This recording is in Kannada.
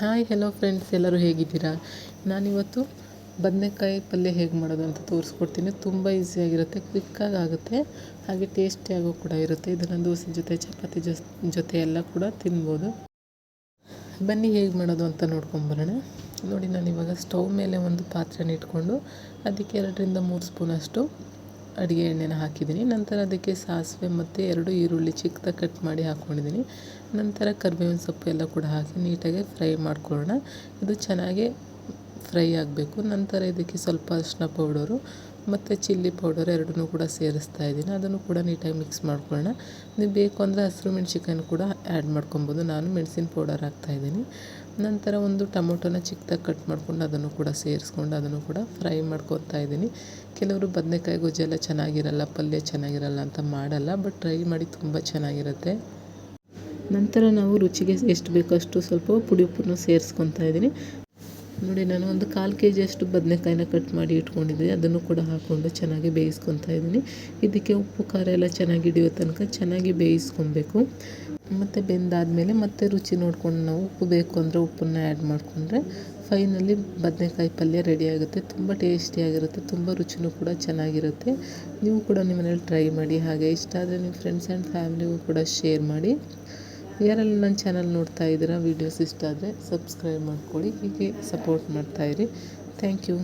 ಹಾಯ್ ಹೆಲೋ ಫ್ರೆಂಡ್ಸ್, ಎಲ್ಲರೂ ಹೇಗಿದ್ದೀರಾ? ನಾನಿವತ್ತು ಬದನೆಕಾಯಿ ಪಲ್ಯ ಹೇಗೆ ಮಾಡೋದು ಅಂತ ತೋರಿಸ್ಕೊಡ್ತೀನಿ. ತುಂಬ ಈಸಿಯಾಗಿರುತ್ತೆ, ಕ್ವಿಕ್ಕಾಗಿ ಆಗುತ್ತೆ, ಹಾಗೆ ಟೇಸ್ಟಿಯಾಗೂ ಕೂಡ ಇರುತ್ತೆ. ಇದನ್ನು ದೋಸೆ ಜೊತೆ, ಚಪಾತಿ ಜೊತೆ ಎಲ್ಲ ಕೂಡ ತಿನ್ಬೋದು. ಬನ್ನಿ ಹೇಗೆ ಮಾಡೋದು ಅಂತ ನೋಡ್ಕೊಂಬರೋಣ. ನೋಡಿ, ನಾನಿವಾಗ ಸ್ಟವ್ ಮೇಲೆ ಒಂದು ಪಾತ್ರೆನ ಇಟ್ಕೊಂಡು ಅದಕ್ಕೆ 2-3 ಸ್ಪೂನಷ್ಟು ಅಡುಗೆ ಎಣ್ಣೆನ ಹಾಕಿದ್ದೀನಿ. ನಂತರ ಅದಕ್ಕೆ ಸಾಸಿವೆ ಮತ್ತು 2 ಈರುಳ್ಳಿ ಚಿಕ್ಕದಾಗಿ ಕಟ್ ಮಾಡಿ ಹಾಕ್ಕೊಂಡಿದ್ದೀನಿ. ನಂತರ ಕರಿಬೇವಿನ ಸೊಪ್ಪು ಎಲ್ಲ ಕೂಡ ಹಾಕಿ ನೀಟಾಗಿ ಫ್ರೈ ಮಾಡ್ಕೊಳ್ಳೋಣ. ಇದು ಚೆನ್ನಾಗಿ ಫ್ರೈ ಆಗಬೇಕು. ನಂತರ ಇದಕ್ಕೆ ಸ್ವಲ್ಪ ಅರಿಶಿನ ಪೌಡರು ಮತ್ತು ಚಿಲ್ಲಿ ಪೌಡರ್ ಎರಡನ್ನೂ ಕೂಡ ಸೇರಿಸ್ತಾ ಇದ್ದೀನಿ. ಅದನ್ನು ಕೂಡ ನೀಟಾಗಿ ಮಿಕ್ಸ್ ಮಾಡ್ಕೊಳ್ಳೋಣ. ನೀವು ಬೇಕು ಅಂದರೆ ಹಸಿರು ಮೆಣಸಿನ್ಕಾಯನ್ನು ಕೂಡ ಆ್ಯಡ್ ಮಾಡ್ಕೊಬೋದು. ನಾನು ಮೆಣಸಿನ ಪೌಡರ್ ಹಾಕ್ತಾಯಿದ್ದೀನಿ. ನಂತರ ಒಂದು ಟೊಮೊಟೊನ ಚಿಕ್ಕದಾಗಿ ಕಟ್ ಮಾಡ್ಕೊಂಡು ಅದನ್ನು ಕೂಡ ಸೇರಿಸ್ಕೊಂಡು ಅದನ್ನು ಕೂಡ ಫ್ರೈ ಮಾಡ್ಕೊತಾ ಇದ್ದೀನಿ. ಕೆಲವರು ಬದನೆಕಾಯಿ ಗೊಜ್ಜೆಲ್ಲ ಚೆನ್ನಾಗಿರಲ್ಲ, ಪಲ್ಯ ಚೆನ್ನಾಗಿರಲ್ಲ ಅಂತ ಮಾಡಲ್ಲ, ಬಟ್ ಟ್ರೈ ಮಾಡಿ ತುಂಬ ಚೆನ್ನಾಗಿರುತ್ತೆ. ನಂತರ ನಾವು ರುಚಿಗೆ ಎಷ್ಟು ಬೇಕೋ ಅಷ್ಟು ಸ್ವಲ್ಪ ಪುಡಿ ಉಪ್ಪನ್ನು ಸೇರಿಸ್ಕೊತಾ ಇದ್ದೀನಿ. ನೋಡಿ, ನಾನು ಒಂದು 1/4 kg ಅಷ್ಟು ಬದನೆಕಾಯಿನ ಕಟ್ ಮಾಡಿ ಇಟ್ಕೊಂಡಿದ್ದೀನಿ. ಅದನ್ನು ಕೂಡ ಹಾಕ್ಕೊಂಡು ಚೆನ್ನಾಗಿ ಬೇಯಿಸ್ಕೊತಾ ಇದ್ದೀನಿ. ಇದಕ್ಕೆ ಉಪ್ಪು ಖಾರ ಎಲ್ಲ ಚೆನ್ನಾಗಿ ಹಿಡಿಯೋ ತನಕ ಚೆನ್ನಾಗಿ ಬೇಯಿಸ್ಕೊಬೇಕು. ಮತ್ತು ಬೆಂದಾದಮೇಲೆ ಮತ್ತೆ ರುಚಿ ನೋಡ್ಕೊಂಡು ನಾವು ಉಪ್ಪು ಬೇಕು ಅಂದರೆ ಉಪ್ಪನ್ನು ಆ್ಯಡ್ ಮಾಡಿಕೊಂಡ್ರೆ ಫೈನಲಿ ಬದನೆಕಾಯಿ ಪಲ್ಯ ರೆಡಿ ಆಗುತ್ತೆ. ತುಂಬ ಟೇಸ್ಟಿಯಾಗಿರುತ್ತೆ, ತುಂಬ ರುಚಿನೂ ಕೂಡ ಚೆನ್ನಾಗಿರುತ್ತೆ. ನೀವು ಕೂಡ ನಿಮ್ಮ ಮನೇಲಿ ಟ್ರೈ ಮಾಡಿ. ಹಾಗೆ ಇಷ್ಟ ಆದರೆ ನಿಮ್ಮ ಫ್ರೆಂಡ್ಸ್ ಆ್ಯಂಡ್ ಫ್ಯಾಮಿಲಿಗೂ ಕೂಡ ಶೇರ್ ಮಾಡಿ. ಯಾರೆಲ್ಲ ನನ್ನ ಚಾನಲ್ ನೋಡ್ತಾ ಇದ್ದೀರಾ, ವೀಡಿಯೋಸ್ ಇಷ್ಟ ಆದರೆ ಸಬ್ಸ್ಕ್ರೈಬ್ ಮಾಡ್ಕೊಳ್ಳಿ. ಹೀಗೆ ಸಪೋರ್ಟ್ ಮಾಡ್ತಾಯಿರಿ. Thank you.